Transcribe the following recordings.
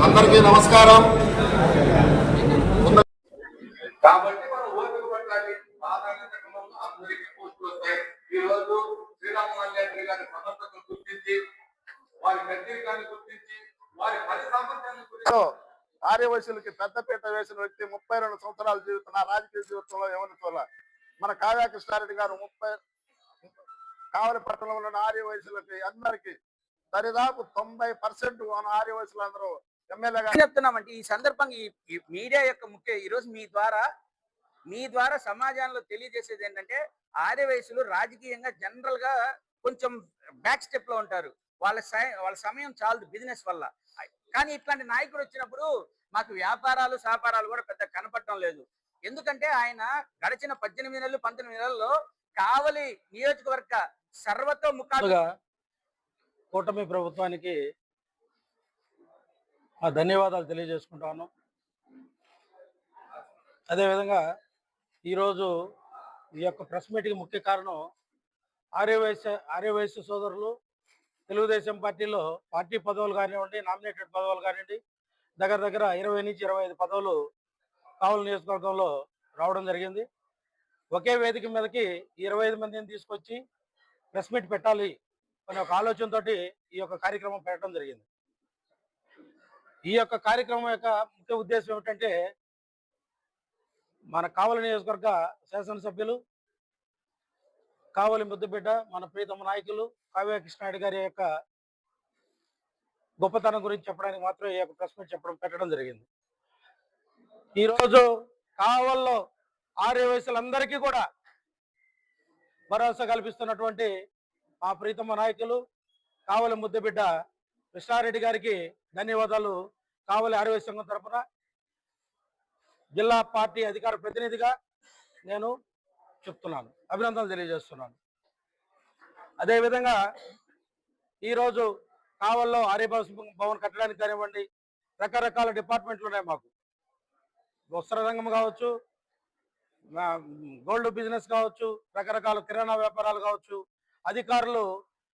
అందరికీ నమస్కారం. కాబట్టి మనం ఓపిక పట్టాలి. అందరికీ పోస్టులు వస్తాయి. ఈ రోజు శ్రీరామనాథ్ గారి సమర్థతను గుర్తించి వారి కర్తీకాన్ని గుర్తించి వారి పని సామర్థ్యాన్ని గురించి ఆర్యవైశ్యులకి పెద్దపీట వేసిన వ్యక్తి 32 సంవత్సరాల జీవితం నా రాజకీయ జీవితంలో ఎవరిని చూడాలి. మన కావ్య కృష్ణారెడ్డి గారు కావలి పట్టణంలో ఉన్న ఆర్యవైశ్యులకి అందరికీ దరిదాపు 90% మన ఆర్యవైశ్యులు అందరూ ఎమ్మెల్యేగా చెప్తున్నామంటే ఈ సందర్భంగా ఈ మీడియా యొక్క ముఖ్య ఈరోజు మీ ద్వారా సమాజంలో తెలియజేసేది ఏంటంటే ఆర్యవైశ్యులు రాజకీయంగా జనరల్ గా కొంచెం బ్యాక్ స్టెప్ లో ఉంటారు. వాళ్ళ సమయం చాలదు బిజినెస్ వల్ల. కానీ ఇట్లాంటి నాయకుడు వచ్చినప్పుడు మాకు వ్యాపారాలు సహకారాలు కూడా పెద్ద కనపడటం లేదు. ఎందుకంటే ఆయన గడిచిన 18 నెలలు 19 నెలల్లో కావలి నియోజకవర్గ సర్వతోముఖాలుగా కూటమి ప్రభుత్వానికి ధన్యవాదాలు తెలియజేసుకుంటాను. అదేవిధంగా ఈరోజు ఈ యొక్క ప్రెస్ మీట్కి ముఖ్య కారణం ఆర్యవైశ్య సోదరులు తెలుగుదేశం పార్టీలో పార్టీ పదవులు కానివ్వండి, నామినేటెడ్ పదవులు కానివ్వండి, దగ్గర 20 నుంచి 25 పదవులు కావలి నియోజకవర్గంలో రావడం జరిగింది. ఒకే వేదిక మీదకి 25 మందిని తీసుకొచ్చి ప్రెస్ మీట్ పెట్టాలి అనే ఒక ఆలోచనతో ఈ యొక్క కార్యక్రమం పెట్టడం జరిగింది. ఈ యొక్క కార్యక్రమం యొక్క ముఖ్య ఉద్దేశం ఏమిటంటే మన కావలి నియోజకవర్గ శాసనసభ్యులు కావలి ముద్దుబిడ్డ మన ప్రీతమ నాయకులు కావ్య కృష్ణారెడ్డి గారి యొక్క గొప్పతనం గురించి చెప్పడానికి మాత్రమే ఈ యొక్క ప్రెస్ మీట్ పెట్టడం జరిగింది. ఈరోజు కావల్లో ఆర్యవైశ్యులందరికీ కూడా భరోసా కల్పిస్తున్నటువంటి మా ప్రీతమ నాయకులు కావలి ముద్దుబిడ్డ కృష్ణారెడ్డి గారికి ధన్యవాదాలు కావలి ఆర్యవైశ్య సంఘం తరఫున జిల్లా పార్టీ అధికార ప్రతినిధిగా నేను చెప్తున్నాను, అభినందనలు తెలియజేస్తున్నాను. అదేవిధంగా ఈరోజు కావల్లో ఆర్యభవన్ కట్టడానికి కానివ్వండి, రకరకాల డిపార్ట్మెంట్లు ఉన్నాయి మాకు. వస్త్ర రంగం కావచ్చు, గోల్డ్ బిజినెస్ కావచ్చు, రకరకాల కిరాణా వ్యాపారాలు కావచ్చు. అధికారులు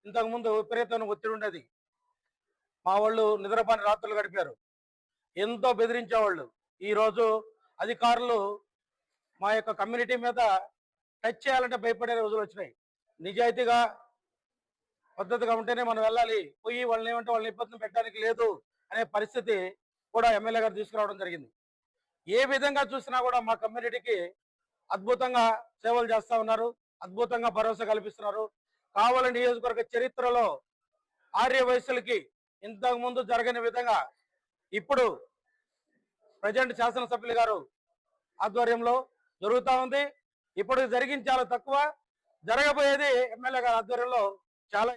ఇంతకుముందు విపరీతమైన ఒత్తిడి ఉండేది. మా వాళ్ళు నిద్రపాని రాత్రులు గడిపారు, ఎంతో బెదిరించేవాళ్ళు. ఈరోజు అధికారులు మా యొక్క కమ్యూనిటీ మీద టచ్ చేయాలంటే భయపడే రోజులు వచ్చినాయి. నిజాయితీగా పద్ధతిగా ఉంటేనే మనం వెళ్ళాలి, పోయి వాళ్ళని ఏమంటే వాళ్ళని ఇబ్బంది పెట్టడానికి లేదు అనే పరిస్థితి కూడా ఎమ్మెల్యే గారు తీసుకురావడం జరిగింది. ఏ విధంగా చూసినా కూడా మా కమ్యూనిటీకి అద్భుతంగా సేవలు చేస్తూ ఉన్నారు, అద్భుతంగా భరోసా కల్పిస్తున్నారు. కావలి నియోజకవర్గ చరిత్రలో ఆర్యవైశ్యులకి ఇంతకు ముందు జరగని విధంగా ఇప్పుడు ప్రజెంట్ శాసనసభ్యులు గారు ఆధ్వర్యంలో జరుగుతూ ఉంది. ఇప్పుడు జరిగింది చాలా తక్కువ, జరగబోయేది ఎమ్మెల్యే గారి ఆధ్వర్యంలో చాలా